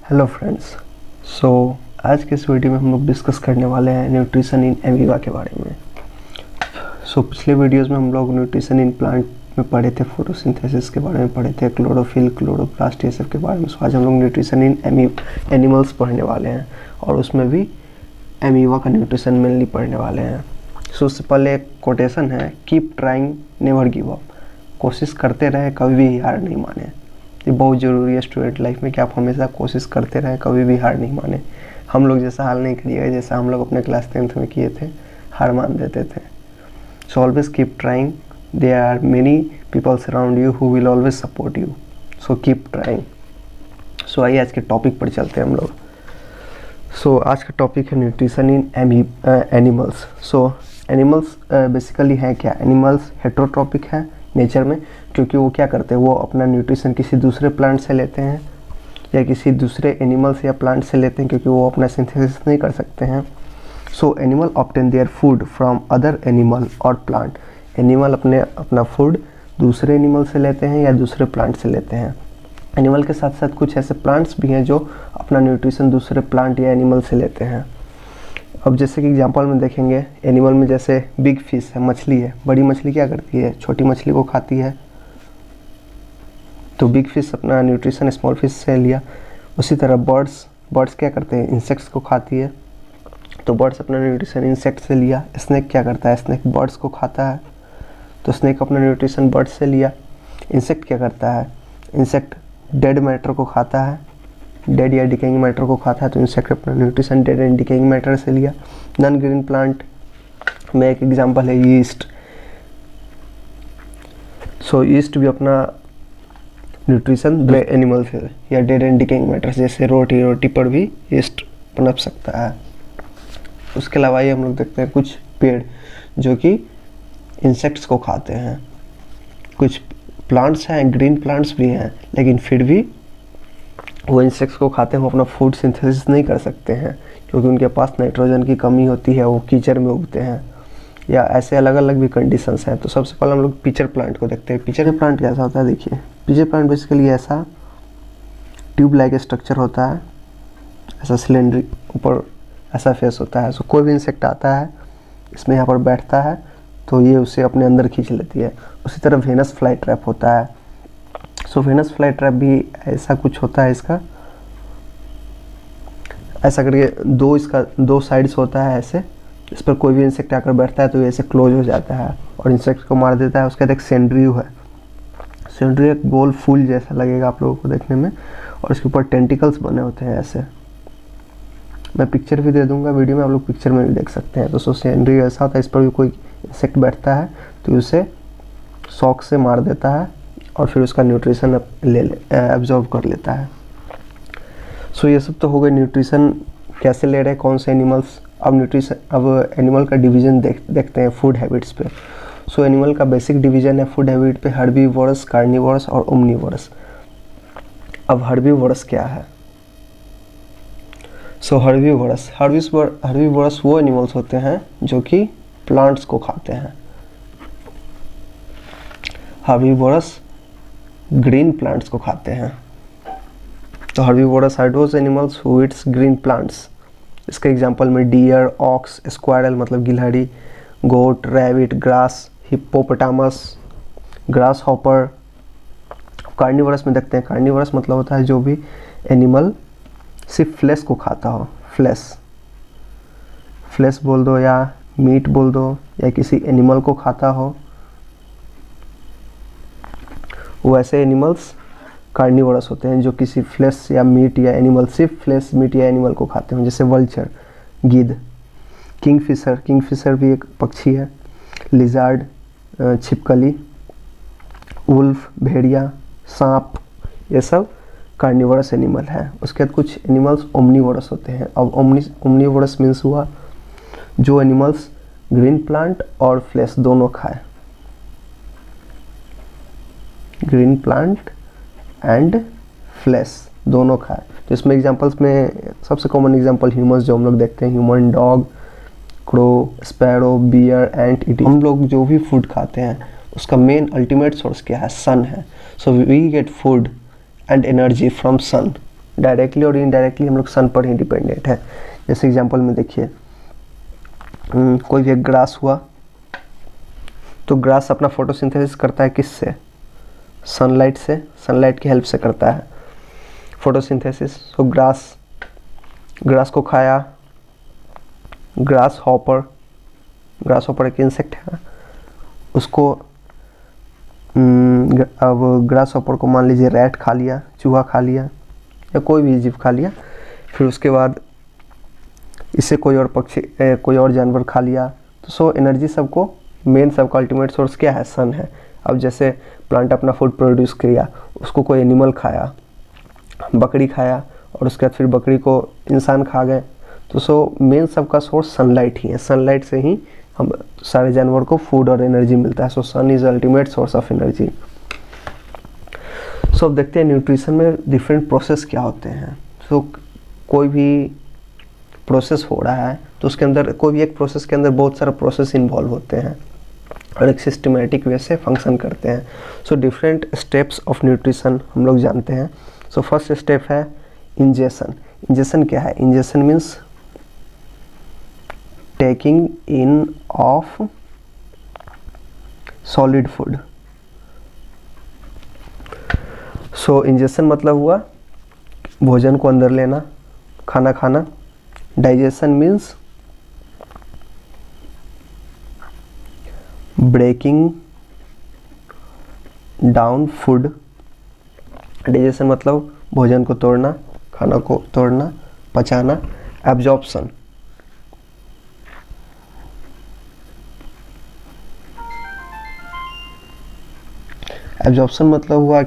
Hello friends. सो आज के इस वीडियो में हम लोग डिस्कस करने वाले हैं न्यूट्रिशन इन एमीबा के बारे में। पिछले वीडियोस में हम लोग न्यूट्रिशन इन प्लांट में पढ़े थे, फोटोसिंथेसिस के बारे में पढ़े थे, क्लोरोफिल, क्लोरोप्लास्ट, ये सब के बारे में। आज हम लोग न्यूट्रिशन इन एनिमल्स पढ़ने वाले हैं और उसमें भी एमीबा का न्यूट्रिशन मेनली पढ़ने वाले हैं। उससे पहले एक कोटेशन है, keep trying never give up. कोशिश करते रहे, कभी भी हार नहीं माने। ये बहुत ज़रूरी है स्टूडेंट लाइफ में कि आप हमेशा कोशिश करते रहें, कभी भी हार नहीं माने। हम लोग जैसा हाल नहीं करिएगा जैसा हम लोग अपने क्लास 10th में किए थे, हार मान देते थे। So always keep trying, there are many peoples around you who will always support you, so keep trying. So आइए आज के टॉपिक पर चलते हैं हम लोग। सो आज का टॉपिक है nutrition in animals. So animals basically हैं क्या? एनिमल्स हेटेरोट्रॉपिक है नेचर में, क्योंकि वो क्या करते हैं, वो अपना न्यूट्रिशन किसी दूसरे प्लांट से लेते हैं या किसी दूसरे एनिमल से या प्लांट से लेते हैं, क्योंकि वो अपना सिंथेसिस नहीं कर सकते हैं। So animal obtain their food from other animal और प्लांट। एनिमल अपना फूड दूसरे एनिमल से लेते हैं या दूसरे प्लांट से लेते हैं। एनिमल के साथ साथ कुछ ऐसे प्लांट्स भी हैं जो अपना न्यूट्रिशन दूसरे प्लांट या एनिमल से लेते हैं। अब जैसे कि एग्जांपल में देखेंगे, एनिमल में जैसे बिग फिश है, मछली है। बड़ी मछली क्या करती है? छोटी मछली को खाती है। तो बिग फिश अपना न्यूट्रिशन स्मॉल फिश से लिया। उसी तरह बर्ड्स क्या करते हैं? इंसेक्ट्स को खाती है, तो बर्ड्स अपना न्यूट्रिशन इंसेक्ट से लिया। स्नेक क्या करता है? स्नेक बर्ड्स को खाता है, तो स्नेक अपना न्यूट्रिशन बर्ड्स से लिया। इंसेक्ट क्या करता है? इंसेक्ट डेड मैटर को खाता है, डेड या डिकेइंग मैटर को खाता है, तो इंसेक्ट अपना nutrition dead and decaying matter से लिया। नॉन ग्रीन प्लांट में एक एग्जांपल है यीस्ट। सो यीस्ट भी अपना न्यूट्रिशन एनिमल से या डेड एंड डिकेइंग मैटर, जैसे रोटी पर भी यीस्ट पनप सकता है। उसके अलावा ये हम लोग देखते हैं कुछ पेड़ जो कि इंसेक्ट्स को खाते हैं। कुछ प्लांट्स हैं, ग्रीन प्लांट्स भी हैं, लेकिन फिर भी वो इंसेक्ट्स को खाते हैं। वो अपना फूड सिंथेसिस नहीं कर सकते हैं क्योंकि उनके पास नाइट्रोजन की कमी होती है, वो कीचड़ में उगते हैं, या ऐसे अलग अलग भी कंडीशंस हैं। तो सबसे पहले हम लोग पिचर प्लांट को देखते हैं। पिचर प्लांट कैसा होता है? देखिए, पिचर प्लांट बेसिकली ऐसा ट्यूब लाइक स्ट्रक्चर होता है, ऐसा सिलेंड्रिक, ऊपर ऐसा फेस होता है। सो कोई भी इंसेक्ट आता है, इसमें यहाँ पर बैठता है, तो ये उसे अपने अंदर खींच लेती है। उसी तरह वेनस फ्लाई ट्रैप होता है। सो वेनस फ्लाई ट्रैप भी ऐसा कुछ होता है। इसका ऐसा करके इसका दो साइड्स होता है ऐसे, इस पर कोई भी इंसेक्ट आकर बैठता है तो ये ऐसे क्लोज हो जाता है और इंसेक्ट को मार देता है। उसके बाद एक सेंड्रियो है। सेंड्रियो एक गोल फूल जैसा लगेगा आप लोगों को देखने में, और इसके ऊपर टेंटिकल्स बने होते हैं ऐसे। मैं पिक्चर भी दे दूंगा वीडियो में, आप लोग पिक्चर में भी देख सकते हैं। तो सेंड्रियो ऐसा होता है, इस पर भी कोई इंसेक्ट बैठता है तो उसे शॉक से मार देता है और फिर उसका न्यूट्रिशन एब्जॉर्ब कर लेता है। सो ये सब तो हो गए न्यूट्रिशन कैसे ले रहे हैं कौन से एनिमल्स। अब एनिमल का डिवीजन देखते हैं फूड हैबिट्स पे। सो एनिमल का बेसिक डिवीजन है फूड हैबिट पे हर्बीवोरस, कार्निवोरस और ओमनीवोरस। अब हर्बीवोरस क्या है? सो हर्बीवोरस वो एनिमल्स होते हैं जो कि प्लांट्स को खाते हैं। हर्बीवोरस ग्रीन प्लांट्स को खाते हैं। तो herbivorous are those animals who eats green plants. इसके एग्जांपल में डियर, ऑक्स, स्क्वायरल मतलब गिलहरी, goat, rabbit, grass, hippopotamus, grasshopper. Carnivorous में देखते हैं, कार्निवोरस मतलब होता है जो भी एनिमल सिर्फ फ्लेश को खाता हो। फ्लेश बोल दो या मीट बोल दो, या किसी एनिमल को खाता हो, वो ऐसे एनिमल्स कार्निवोरस होते हैं जो किसी फ्लेश या मीट या एनिमल, सिर्फ फ्लेश, मीट या एनिमल को खाते हैं, जैसे वल्चर, गिद्ध, किंगफिशर भी एक पक्षी है, लिजार्ड, छिपकली, वुल्फ, भेड़िया, सांप, ये सब कार्निवोरस एनिमल है। उसके बाद कुछ एनिमल्स ओमनीवोरस होते हैं। अब ओमनीवोरस मीन्स हुआ जो एनिमल्स ग्रीन प्लांट और फ्लेश दोनों खाए, ग्रीन प्लांट एंड फ्लेश दोनों खाए। तो इसमें एग्जांपल्स में सबसे कॉमन एग्जांपल ह्यूमंस जो हम लोग देखते हैं, human, dog, crow, sparrow, bear, ant, it. हम लोग जो भी फूड खाते हैं उसका मेन अल्टीमेट सोर्स क्या है? सन है। So we get food and energy from sun. Directly और इनडायरेक्टली हम लोग सन पर ही डिपेंडेंट है। जैसे एग्जांपल में देखिए, कोई भी एक ग्रास हुआ, तो ग्रास अपना फोटोसिंथेसिस करता है किससे? सनलाइट से, सनलाइट की हेल्प से करता है फोटोसिंथेसिस। तो ग्रास को खाया ग्रास हॉपर एक इंसेक्ट है, उसको अब ग्रास हॉपर को मान लीजिए रैट खा लिया, चूहा खा लिया या कोई भी जीव खा लिया, फिर उसके बाद इसे कोई और पक्षी कोई और जानवर खा लिया। तो सो एनर्जी सबको, मेन सबका अल्टीमेट सोर्स क्या है? सन है। अब जैसे प्लांट अपना फूड प्रोड्यूस किया, उसको कोई एनिमल खाया, बकरी खाया, और उसके बाद फिर बकरी को इंसान खा गए, तो सो मेन सबका सोर्स सनलाइट ही है। सनलाइट से ही हम सारे जानवर को फूड और एनर्जी मिलता है। So sun is ultimate source of energy. So अब देखते हैं न्यूट्रिशन में डिफरेंट प्रोसेस क्या होते हैं। सो कोई भी प्रोसेस हो रहा है तो उसके अंदर, कोई भी एक प्रोसेस के अंदर बहुत सारा प्रोसेस इन्वॉल्व होते हैं और एक सिस्टमेटिक वे से फंक्शन करते हैं। So different steps of nutrition हम लोग जानते हैं। सो फर्स्ट स्टेप है इंजेशन। इंजेशन क्या है? Ingestion means taking in of solid food. So ingestion मतलब हुआ भोजन को अंदर लेना, खाना खाना। Digestion means breaking down food. Digestion मतलब भोजन को तोड़ना, खाना को तोड़ना, पचाना। एब्जॉर्प्शन, एब्जॉर्प्शन मतलब हुआ,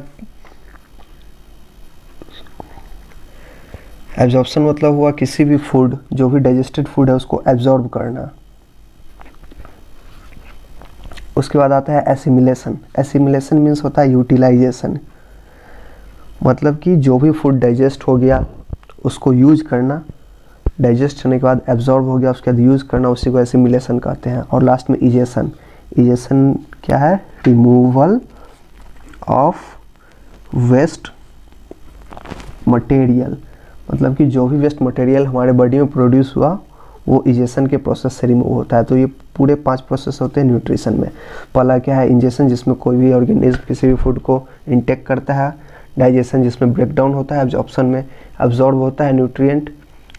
एब्जॉर्प्शन मतलब हुआ किसी भी फूड, जो भी डाइजेस्टेड फूड है उसको एब्जॉर्ब करना। उसके बाद आता है एसिमिलेशन। एसिमिलेशन मीन्स होता है यूटिलाइजेशन, मतलब कि जो भी फूड डाइजेस्ट हो गया उसको यूज करना, डाइजेस्ट होने के बाद एब्जॉर्ब हो गया उसके बाद यूज करना, उसी को एसिमिलेशन कहते हैं। और लास्ट में इजेशन। इजेशन क्या है? रिमूवल ऑफ वेस्ट मटेरियल, मतलब कि जो भी वेस्ट मटेरियल हमारे बॉडी में प्रोड्यूस हुआ वो इजेशन के प्रोसेस से रिमूव होता है। तो ये पूरे 5 प्रोसेस होते हैं न्यूट्रिशन में। पहला क्या है? इंजेशन, जिसमें कोई भी ऑर्गेनिज्म किसी भी फूड को इंटेक करता है। डाइजेशन, जिसमें ब्रेक डाउन होता है। एब्जॉर्प्शन में एब्जॉर्ब होता है न्यूट्रिएंट।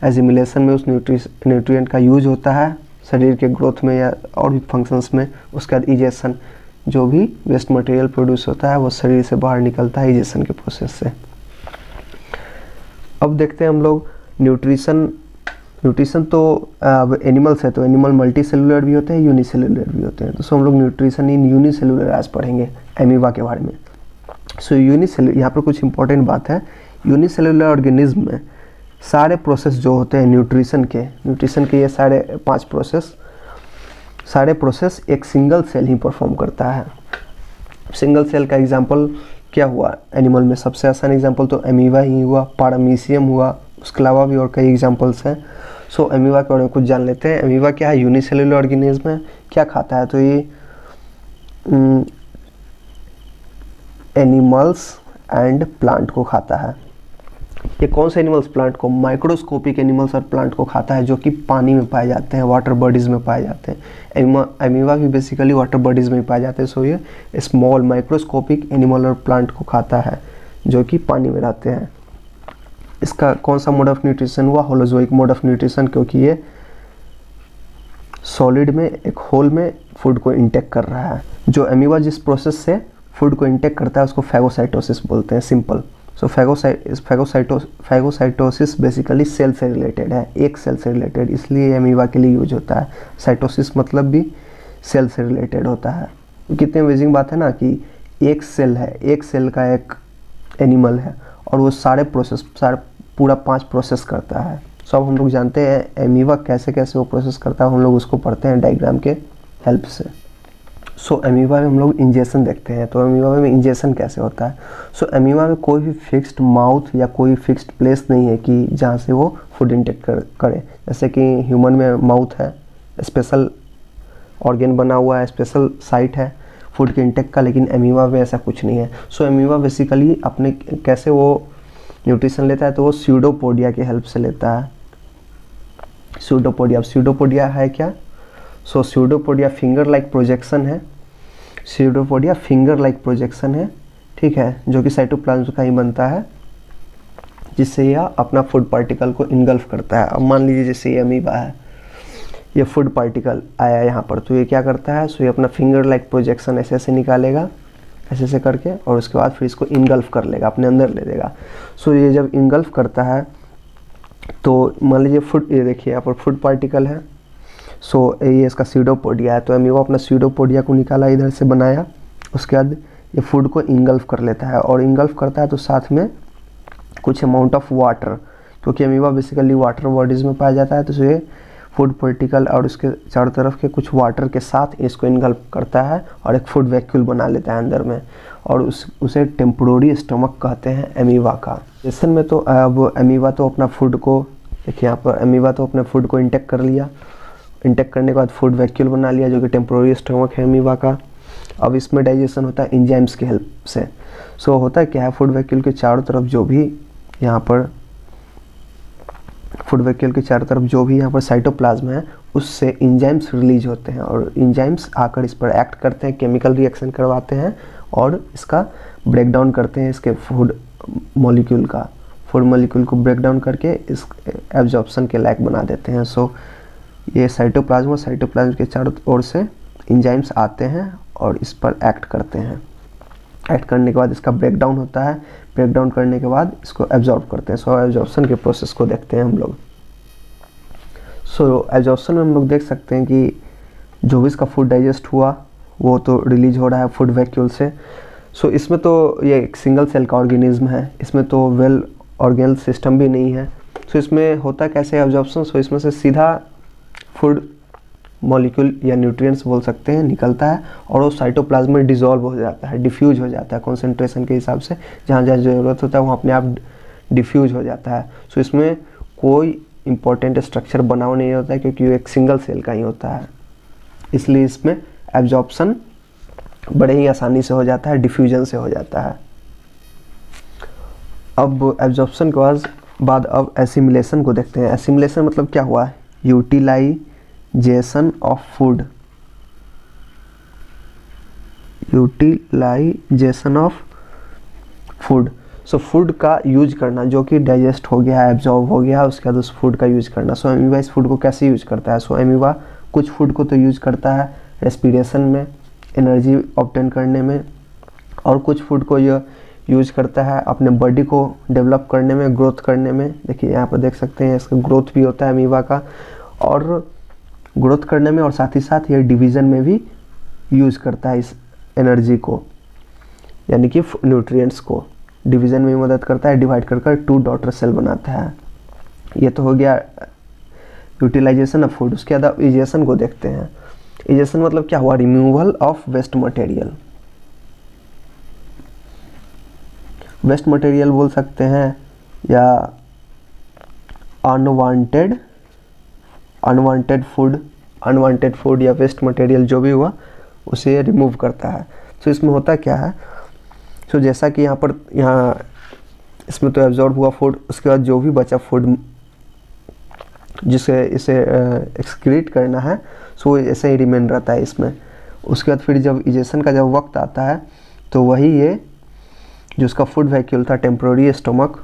एसिमिलेशन में उस न्यूट्रिएंट का यूज होता है शरीर के ग्रोथ में या और भी फंक्शंस में। उसके बाद इजेशन, जो भी वेस्ट मटेरियल प्रोड्यूस होता है वो शरीर से बाहर निकलता है इजेशन के प्रोसेस से। अब देखते हैं हम लोग न्यूट्रिशन। न्यूट्रिशन तो अब एनिमल्स है, तो एनिमल मल्टी सेलुलर भी होते हैं, यूनिसेलुलर भी होते हैं। तो सो हम लोग न्यूट्रिशन इन यूनिसेलुलर आज पढ़ेंगे, एमीबा के बारे में। सो यूनिसेलुलर, यहाँ पर कुछ इंपॉर्टेंट बात है। यूनिसेलुलर ऑर्गेनिज्म में सारे प्रोसेस जो होते हैं न्यूट्रिशन के ये सारे 5 प्रोसेस, सारे प्रोसेस एक सिंगल सेल ही परफॉर्म करता है। सिंगल सेल का एग्जांपल क्या हुआ एनिमल में? सबसे आसान एग्जांपल तो एमीबा ही हुआ, पारामीशियम हुआ, उसके अलावा भी और कई एग्जांपल्स हैं। सो एमीबा के बारे में कुछ जान लेते हैं। एमीबा क्या है? यूनिसेलुलर ऑर्गेनिज्म है। क्या खाता है? तो ये एनिमल्स एंड प्लांट को खाता है। ये कौन से एनिमल्स? प्लांट को। माइक्रोस्कोपिक एनिमल्स और प्लांट को खाता है जो कि पानी में पाए जाते हैं, वाटर बॉडीज में पाए जाते हैं। एमीबा भी बेसिकली वाटर बॉडीज में पाए जाते हैं। सो ये स्मॉल माइक्रोस्कोपिक एनिमल और प्लांट को खाता है जो कि पानी में रहते हैं। इसका कौन सा मोड ऑफ न्यूट्रिशन हुआ? होलोजोइक मोड ऑफ न्यूट्रिशन, क्योंकि ये सॉलिड में एक होल में फूड को इंटेक कर रहा है। जो एमीबा जिस प्रोसेस से फूड को इंटेक करता है उसको फैगोसाइटोसिस बोलते हैं, सिंपल। सो फैगोसाइटोसिस बेसिकली सेल से रिलेटेड है, एक सेल से रिलेटेड, इसलिए एमीबा के लिए यूज होता है। साइटोसिस मतलब भी सेल से रिलेटेड होता है। कितनी अमेजिंग बात है ना कि एक सेल है, एक सेल का एक एनिमल है और वो सारे पूरा 5 प्रोसेस करता है। सो अब हम लोग जानते हैं एमीबा कैसे कैसे वो प्रोसेस करता है, हम लोग उसको पढ़ते हैं डायग्राम के हेल्प से। सो एमीबा में हम लोग इंजेक्शन देखते हैं। तो एमीबा में इंजेक्शन कैसे होता है? सो एमीबा में कोई भी फिक्स्ड माउथ या कोई फिक्स्ड प्लेस नहीं है कि जहाँ से वो फूड इंटेक करे। जैसे कि ह्यूमन में माउथ है, स्पेशल ऑर्गेन बना हुआ है, स्पेशल साइट है फूड के इंटेक का, लेकिन एमीबा में ऐसा कुछ नहीं है। सो एमीबा बेसिकली अपने कैसे वो न्यूट्रिशन लेता है तो वो स्यूडोपोडिया की हेल्प से लेता है। स्यूडोपोडिया है क्या? सो स्यूडोपोडिया फिंगर लाइक प्रोजेक्शन है, स्यूडोपोडिया फिंगर लाइक प्रोजेक्शन है, ठीक है, जो कि साइटोप्लाज्म का ही बनता है, जिससे यह अपना फूड पार्टिकल को इनगल्फ करता है। अब मान लीजिए जैसे ये अमीबा है, ये फूड पार्टिकल आया यहाँ पर, तो ये क्या करता है, सो ये अपना फिंगर लाइक प्रोजेक्शन ऐसे ऐसे निकालेगा, ऐसे ऐसे करके, और उसके बाद फिर इसको इनगल्फ कर लेगा, अपने अंदर ले लेगा। सो ये जब इनगल्फ करता है तो मान लीजिए फूड, ये देखिए यहाँ पर फूड पार्टिकल है, सो ये इसका स्यूडोपोडिया है, तो अमीबा अपना स्यूडोपोडिया को निकाला, इधर से बनाया, उसके बाद ये फूड को इंगल्फ कर लेता है, और इंगल्फ करता है तो साथ में कुछ अमाउंट ऑफ वाटर, क्योंकि अमीबा बेसिकली वाटर बॉडीज़ में पाया जाता है, तो ये फूड पार्टिकल और उसके चारों तरफ के कुछ वाटर के साथ इसको इनगल्फ करता है और एक फूड वैक्यूल बना लेता है अंदर में, और उसे टेम्पोररी स्टमक कहते हैं अमीबा का। जैसे में तो अब अमीबा तो अपना फूड को, देखिए यहाँ पर अमीबा तो अपने फूड को इंटेक कर लिया, इंटेक करने के बाद फूड वैक्यूल बना लिया, जो कि टेम्पोररी स्टमक है अमीबा का। अब इसमें डाइजेशन होता है एंजाइम्स की हेल्प से। सो होता है क्या है, फूड वैक्यूल के चारों तरफ जो भी यहाँ पर फूड वैक्यूल के चारों तरफ जो भी यहाँ पर साइटोप्लाज्म है, उससे एंजाइम्स रिलीज होते हैं, और एंजाइम्स आकर इस पर एक्ट करते हैं, केमिकल रिएक्शन करवाते हैं, और इसका ब्रेकडाउन करते हैं, इसके फूड मॉलिक्यूल को ब्रेकडाउन करके इस एब्जॉर्प्शन के लायक बना देते हैं। सो ये साइटोप्लाज्म के चारों ओर से एंजाइम्स आते हैं और इस पर एक्ट करते हैं। एक्ट करने के बाद इसका ब्रेकडाउन होता है, ब्रेकडाउन करने के बाद इसको एब्जॉर्ब करते हैं। सो एब्जॉर्प्शन के प्रोसेस को देखते हैं हम लोग। सो एब्जॉर्प्शन में हम लोग देख सकते हैं कि जो भी इसका फूड डाइजेस्ट हुआ वो तो रिलीज हो रहा है फूड वैक्यूल से। सो इसमें तो ये एक सिंगल सेल का ऑर्गेनिज्म है, इसमें तो वेल ऑर्गेनल सिस्टम भी नहीं है। सो इसमें होता कैसे एब्जॉर्प्शन, सो इसमें से सीधा फूड मॉलिक्यूल या न्यूट्रिएंट्स बोल सकते हैं निकलता है, और वो साइटोप्लाज्म में डिसॉल्व हो जाता है, डिफ्यूज हो जाता है कॉन्सेंट्रेशन के हिसाब से, जहाँ जहाँ ज़रूरत होता है वहाँ अपने आप डिफ्यूज हो जाता है। सो इसमें कोई इंपॉर्टेंट स्ट्रक्चर बनाव नहीं होता है, क्योंकि वो एक सिंगल सेल का ही होता है, इसलिए इसमें एब्जॉर्प्शन बड़े ही आसानी से हो जाता है, डिफ्यूजन से हो जाता है। अब एब्जॉर्प्शन के बाद अब एसिमिलेशन को देखते हैं। एसिमिलेशन मतलब क्या हुआ, utilization of food. So food का यूज करना, जो कि डाइजेस्ट हो गया, एब्जॉर्ब हो गया, उसके बाद उस फूड का यूज करना। सो अमीबा इस फूड को कैसे यूज करता है, सो अमीबा कुछ फूड को तो यूज करता है रेस्पिरेशन में, एनर्जी ऑब्टेन करने में, और कुछ फूड को यह यूज करता है अपने बॉडी को डेवलप करने में, ग्रोथ करने में। देखिए यहाँ पर देख सकते हैं इसका ग्रोथ भी होता है अमीबा का, और ग्रोथ करने में, और साथ ही साथ ये डिवीज़न में भी यूज करता है इस एनर्जी को, यानी कि न्यूट्रिएंट्स को डिवीज़न में मदद करता है, डिवाइड कर 2 डॉटर सेल बनाता है। ये तो हो गया यूटिलाइजेशन ऑफ फूड। उसके बाद इजेशन को देखते हैं। इजेशन मतलब क्या हुआ, removal of waste material. Waste material बोल सकते हैं, या अनवांटेड फूड या वेस्ट मटेरियल जो भी हुआ उसे रिमूव करता है। तो इसमें होता क्या है, तो जैसा कि यहाँ इसमें तो एब्जॉर्ब हुआ फूड, उसके बाद जो भी बचा फूड जिसे इसे एक्सक्रीट करना है, सो ऐसे ही रिमेन रहता है इसमें। उसके बाद फिर जब इजेशन का जब वक्त आता है, तो वही ये जो उसका फूड वैक्यूल था, टेम्पोररी स्टमक,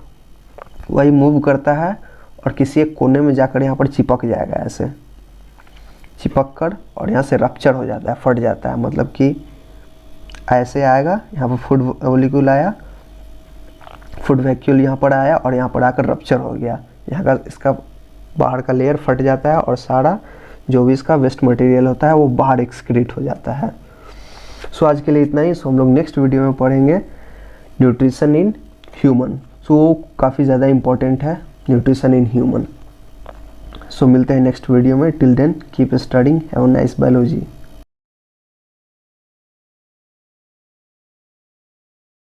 वही मूव करता है और किसी एक कोने में जाकर यहाँ पर चिपक जाएगा, ऐसे चिपक कर, और यहाँ से रप्चर हो जाता है, फट जाता है। मतलब कि ऐसे आएगा, यहाँ पर फूड मॉलिक्यूल आया, फूड वैक्यूल यहाँ पर आया, और यहाँ पर आकर रप्चर हो गया, यहाँ का इसका बाहर का लेयर फट जाता है, और सारा जो भी इसका वेस्ट मटेरियल होता है वो बाहर एक्सक्रीट हो जाता है। सो आज के लिए इतना ही। सो हम लोग नेक्स्ट वीडियो में पढ़ेंगे न्यूट्रिशन इन ह्यूमन। सो काफ़ी ज़्यादा इम्पोर्टेंट है न्यूट्रिशन इन ह्यूमन। सो मिलते हैं नेक्स्ट वीडियो में। Till then keep studying, have a nice biology.